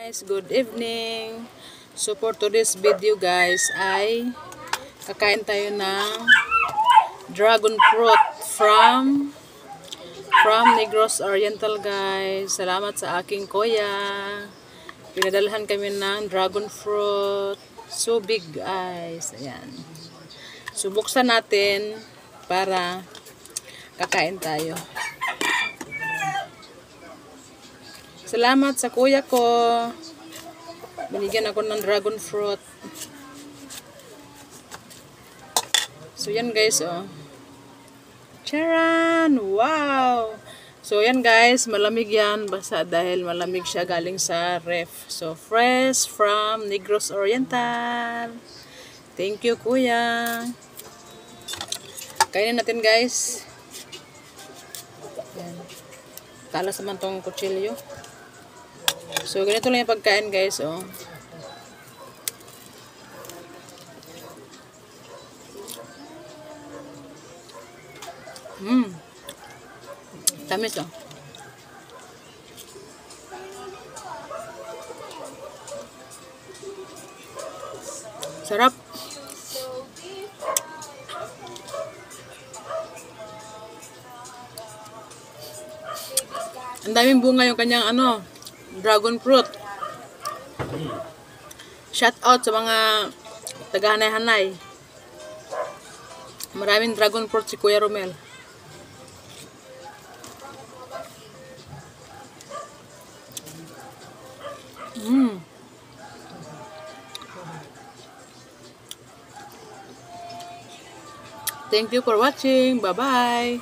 Guys, good evening. So for today's video guys ay kakain tayo ng dragon fruit from Negros Oriental guys. Salamat sa aking kuya. Pinadalhan kami ng dragon fruit. So big guys. Ayan. So buksan natin para kakain tayo. Salamat sa kuya ko. Binigyan ako ng dragon fruit. So yan guys, oh. Charan! Wow! So yan guys, malamig yan. Basta dahil malamig siya galing sa ref. So fresh from Negros Oriental. Thank you kuya. Kainin natin guys. Yan. Talas naman tong kutsilyo. So, ganito lang yung pagkain guys, oh. Tamis, oh. Sarap. Ang daming bunga yung kanyang ano, dragon fruit. Shout out sa mga taga-hanay-hanay. Maraming dragon fruit si Kuya Romel. Thank you for watching. Bye-bye.